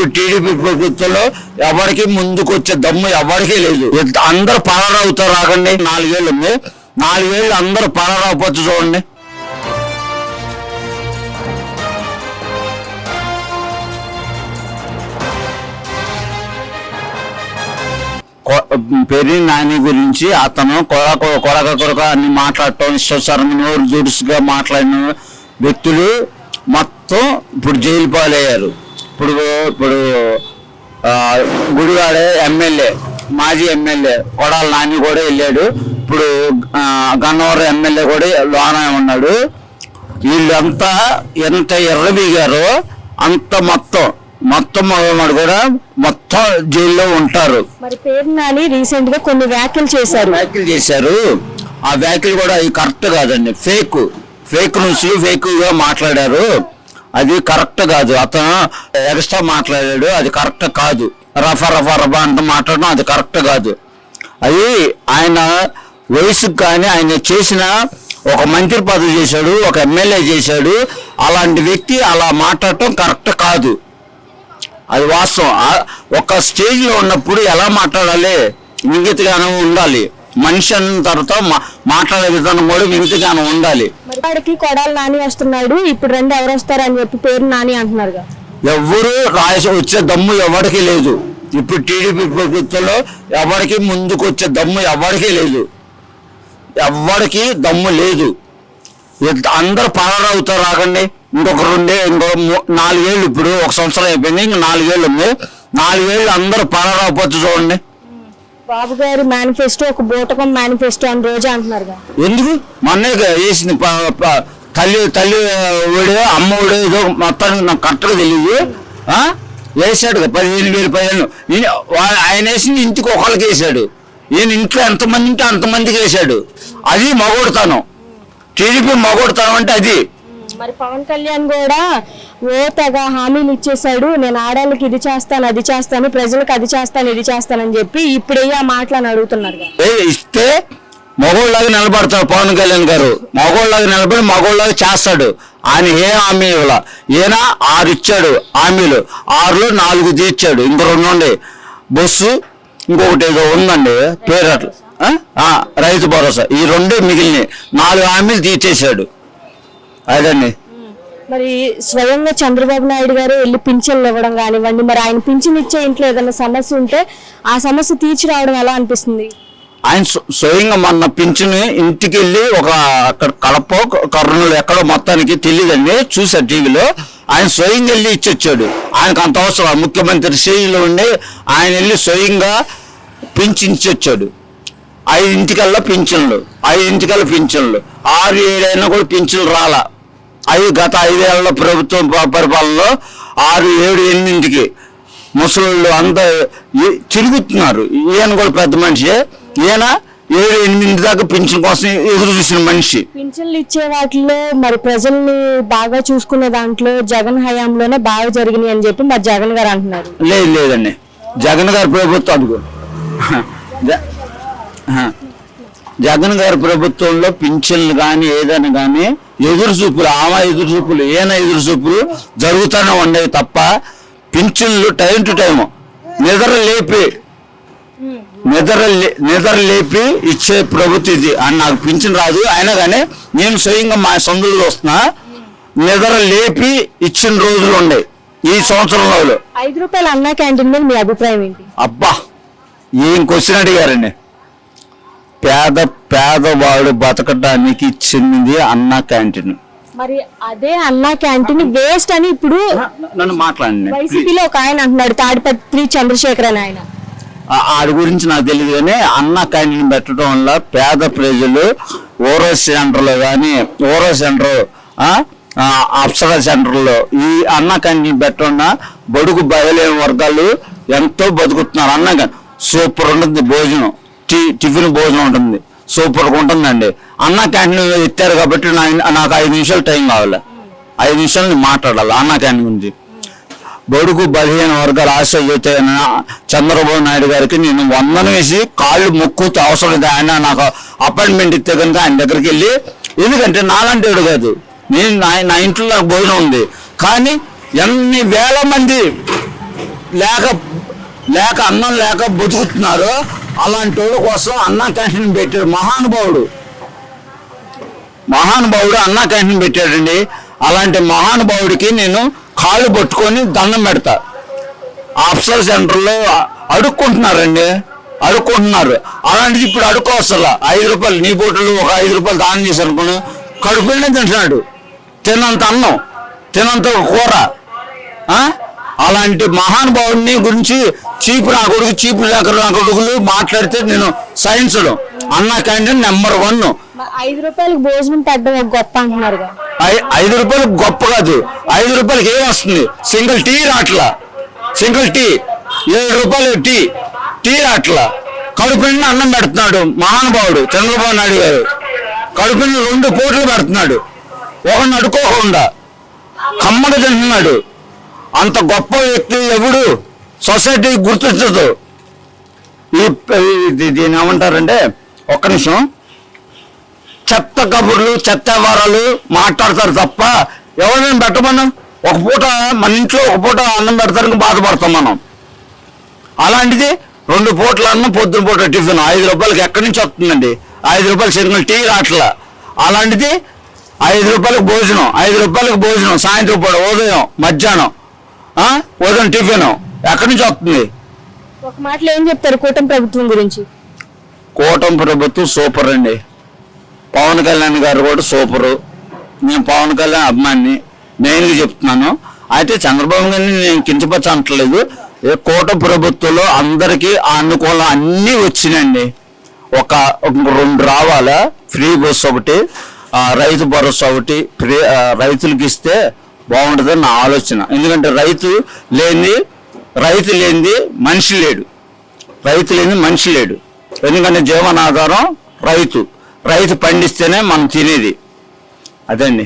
ఇప్పుడు టీడీపీ ప్రభుత్వంలో ఎవరికి ముందుకు వచ్చే దమ్ము ఎవరికీ లేదు. అందరూ పరారవుతారు. రాకండి, 4 ఏళ్ళు ఉంది, 4 ఏళ్ళు అందరూ పరారవపోతే చూడండి. పేరు నాని గురించి అతను కొరక అని మాట్లాడటం, ఇష్టసరంగా నోరు దురుసుగా మాట్లాడిన వ్యక్తులు మొత్తం ఇప్పుడు జైలు పాలయ్యారు. ఇప్పుడు గుడివాడ ఎమ్మెల్యే, మాజీ ఎమ్మెల్యే కొడాల నాని కూడా వెళ్ళాడు. ఇప్పుడు గన్నవరం ఎమ్మెల్యే కూడా లోన ఉన్నాడు. వీళ్ళంతా ఎంత ఎర్రబీగారో అంత మొత్తం మగవాడు కూడా మొత్తం జైల్లో ఉంటారు. మరి పేరు నాని రీసెంట్ గా కొన్ని వ్యాఖ్యలు చేశారు. ఆ వ్యాఖ్యలు కూడా అవి కరెక్ట్ కాదండి. ఫేక్ న్యూస్ ఫేక్ గా మాట్లాడారు. అది కరెక్ట్ కాదు. అతను ఎక్స్ట్రా మాట్లాడాడు, అది కరెక్ట్ కాదు. రఫా అంట మాట్లాడడం అది కరెక్ట్ కాదు. అది ఆయన వయసుకు కానీ ఆయన చేసిన ఒక మంత్రి పదవి చేశాడు, ఒక ఎమ్మెల్యే చేశాడు. అలాంటి వ్యక్తి అలా మాట్లాడటం కరెక్ట్ కాదు. అది వాస్తవం. ఒక స్టేజ్లో ఉన్నప్పుడు ఎలా మాట్లాడాలి, వింగితగానం ఉండాలి. మనిషి అన్న తర్వాత మాట్లాడే విధానం కూడా వింగితగానం ఉండాలి. వాడికి కొడాల నాని వస్తున్నాడు, ఇప్పుడు రెండు ఎవరు వస్తారు అని చెప్పి పేరు నాని అంటున్నారు. ఎవరు వచ్చే దమ్ము ఎవరికి లేదు. ఇప్పుడు టీడీపీ ప్రభుత్వంలో ఎవరికి ముందుకు వచ్చే దమ్ము ఎవరికి లేదు. ఎవరికి దమ్ము లేదు. అందరూ పరారవుతారు. రాకండి, ఇంకో 4 ఏళ్ళు, ఇప్పుడు 1 సంవత్సరం అయిపోయింది, ఇంక 4 ఏళ్ళు ఉంది. 4 ఏళ్ళు అందరూ పరారవపోతే చూడండి. బాబు గారి మేనిఫెస్టో ఒక బూటకం మేనిఫెస్టో అని రోజు అంటున్నారు. ఎందుకు మొన్నే వేసింది తల్లి ఒడి అమ్మ ఒడి ఏదో మొత్తానికి నాకు కరెక్ట్గా తెలియదు. వేసాడు 15,000 ఆయన వేసింది ఇంటికి ఒకళ్ళకి వేసాడు. ఈయన ఇంట్లో ఎంతమంది ఉంటే అంతమందికి వేసాడు. అది మగోడుతనం. టీడీపీ మగోడుతనం అంటే అది. మరి పవన్ కళ్యాణ్ కూడా తెగ హామీలు ఇచ్చేసాడు. నేను ఆడవాళ్ళకి ఇది చేస్తాను, అది చేస్తాను, ప్రజలకు అది చేస్తాను, ఇది చేస్తానని చెప్పి ఇప్పుడు ఆ మాటలని అడుగుతున్నారు. ఇస్తే మగోళ్ళలాగా నిలబడతాడు పవన్ కళ్యాణ్ గారు. మగోళ్ళలాగా నిలబడి మగోళ్ళలాగా చేస్తాడు. ఆయన ఏ హామీ ఇవ్వాల. ఈయన 6 ఇచ్చాడు హామీలు, 6లో 4 తీర్చాడు. ఇంకో 2 ఉండే బస్సు, ఇంకొకటి ఏదో ఉందండి పేరు అట్లా రైతు భరోసా. ఈ 2 మిగిలినాయి. 4 హామీలు తీర్చేశాడు. అదండి. మరి స్వయంగా చంద్రబాబు నాయుడు గారు వెళ్ళి పింఛన్లు ఇవ్వడం కానివ్వండి, మరి ఆయన పింఛన్ ఇచ్చే ఇంట్లో ఏదైనా సమస్య ఉంటే ఆ సమస్య తీర్చి రావడం ఎలా అనిపిస్తుంది? ఆయన స్వయంగా మొన్న పింఛన్ ఇంటికి వెళ్ళి అక్కడ కడప కర్నూలు ఎక్కడో మొత్తానికి తెలియదండి, చూసారు టీవీలో. ఆయన స్వయంగా వెళ్ళి ఇచ్చొచ్చాడు. ఆయనకు అంత అవసరం. ముఖ్యమంత్రి శ్రేణిలో ఉండి ఆయన వెళ్ళి స్వయంగా పింఛన్ ఇచ్చొచ్చాడు. 5 ఇంటికల్లా పింఛన్లు, 6 7 కూడా పింఛన్లు రాలా. గత 5 ఏళ్ల ప్రభుత్వం పరిపాలనలో 6, 7, 8 ముసలు అంతా తిరుగుతున్నారు. ఈయన కూడా పెద్ద మనిషి. ఈయన 7, 8 దాకా పింఛన్ కోసం ఎదురు చూసిన మనిషి. పింఛన్లు ఇచ్చే వాటిలో మరి ప్రజల్ని బాగా చూసుకునే దాంట్లో జగన్ హయాంలోనే బాగా జరిగినాయి అని చెప్పి మరి జగన్ గారు అంటున్నారు. లేదండి, జగన్ గారి ప్రభుత్వం అడుగు జగన్ గారి ప్రభుత్వంలో పింఛన్లు కానీ ఏదైనా కానీ ఎదురు చూపులు, ఎదురు చూపులు, ఎదురు చూపులు జరుగుతూనే ఉండేవి తప్ప పింఛన్లు టైం టు టైం నిద్ర లేపి ఇచ్చే ప్రభుత్వం ఇది. అని నాకు పింఛన్ రాదు, అయినా కానీ నేను స్వయంగా మా సొంతలు వస్తున్నా. నిద్ర లేపి ఇచ్చిన రోజులు ఉన్నాయి ఈ సంవత్సరంలో. 5 రూపాయల అన్నా క్యాంటీన్ మీద మీ అభిప్రాయం ఏంటి? అబ్బా, ఏం క్వశ్చన్ అడిగారండి. పేదవాడు బతకడానికి ఇచ్చింది అన్నా క్యాంటీన్. మరి అదే అన్నా క్యాంటీన్ వేస్ట్ అని ఇప్పుడు నన్ను మాట్లాడండి. వైసీపీలో ఒక ఆయన అంటున్నాడు, తాడిపత్రి చంద్రశేఖర్ అని. ఆయన ఆడి గురించి నాకు తెలియదు కానీ అన్నా క్యాంటీన్ పెట్టడం వల్ల పేద ప్రజలు ఓరో సెంటర్లో కానీ అప్సరా సెంటర్లో ఈ అన్నా క్యాంటీన్ పెట్టడం బడుగు బయలేని వర్గాలు ఎంతో బతుకుతున్నారు. అన్నా కానీ సూపర్ ఉంటుంది భోజనం, టిఫిన్ భోజనం ఉంటుంది, సూపర్గా ఉంటుందండి. అన్నా క్యాంటీన్ ఎత్తారు కాబట్టి నాకు 5 నిమిషాలు టైం కావాలి. 5 నిమిషాలు మాట్లాడాలి అన్నా క్యాంటీన్ గురించి. బడుగు బలహీన వర్గాలు ఆశ చంద్రబాబు నాయుడు గారికి నేను వందనం వేసి కాళ్ళు మొక్కుతూ అవసరం లేదు. ఆయన నాకు అపాయింట్మెంట్ ఇస్తే కనుక ఆయన దగ్గరికి వెళ్ళి, ఎందుకంటే నాలంటేడు కాదు, నేను నా ఇంట్లో నాకు భోజనం ఉంది. కానీ ఎన్ని వేల మంది లేక లేక అన్నం లేక బతుకుతున్నారు. అలాంటి వాళ్ళ కోసం అన్నా క్యాంటీన్ పెట్టాడు మహానుభావుడు అన్నా క్యాంటీన్ పెట్టాడండి. అలాంటి మహానుభావుడికి నేను కాళ్ళు పట్టుకొని దండం పెడతా. ఆఫ్సర్ సెంటర్లో అడుక్కుంటున్నారు. అలాంటిది ఇప్పుడు అడుక్కోవసలా. 5 రూపాయలు నీ బోటలు ఒక 5 రూపాయలు దానం చేసి అనుకుని కడుపునే తింటున్నాడు. తినంత అన్నం, తినంత కూర. అలాంటి మహానుభావుడిని గురించి చీపు నా కొడుకులు మాట్లాడితే నేను సహించడం. అన్నా క్యాంటీన్ నెంబర్ 1. 5 రూపాయలకు భోజనం పెట్టడం గొప్ప అంటున్నారు. 5 రూపాయలకు గొప్ప కాదు. 5 రూపాయలకి ఏం వస్తుంది? Single tea రాట్లా. 7 రూపాయలు టీ రాట్లా. కడుపు నిండా అన్నం పెడుతున్నాడు మహానుభావుడు చంద్రబాబు నాయుడు గారు. కడుపు నిండా 2 పూటలు పెడుతున్నాడు. ఒకరిని అడుకోకుండా కమ్మగా తింటున్నాడు. అంత గొప్ప వ్యక్తి ఎవడు సొసైటీ గుర్తించదు. దీని ఏమంటారంటే, ఒక్క నిమిషం, చెత్త కబుర్లు చెత్త వ్యవహారాలు మాట్లాడతారు తప్ప ఎవరైనా పెట్టమన్నా ఒక పూట మన ఇంట్లో ఒక పూట అన్నం పెడతానికి బాధపడతాం మనం. అలాంటిది 2 పూటల అన్నం, పొద్దున పూట టిఫిన్ 5 రూపాయలకి ఎక్కడి నుంచి వస్తుందండి? 5 రూపాయలు సింగిల్ టీ రాట్లా. అలాంటిది 5 రూపాయలకు భోజనం, 5 రూపాయలకు భోజనం సాయంత్రం పూట, ఉదయం, మధ్యాహ్నం, ఉదయం టిఫిన్ ఎక్కడి నుంచి వస్తుంది? ఒక మాటలో ఏం చెప్తారు కూటమి ప్రభుత్వం గురించి? కూటమి ప్రభుత్వం సూపర్ అండి. పవన్ కళ్యాణ్ గారు కూడా సూపరు. నేను పవన్ కళ్యాణ్ అభిమాని, మెయిన్గా చెప్తున్నాను. అయితే చంద్రబాబు గారిని నేను కించపరచట్లేదు. కూటమి ప్రభుత్వంలో అందరికీ అనుకూలం అన్నీ వచ్చినాయండి. ఒక 2 రావాలా, ఫ్రీ బస్ ఒకటి, రైతు భరోసా ఒకటి రైతులకి ఇస్తే బాగుంటుందని నా ఆలోచన. ఎందుకంటే రైతు లేనిది మనిషి లేడు. ఎందుకంటే జీవనాధారం రైతు పండిస్తేనే మనం తినేది. అదండి.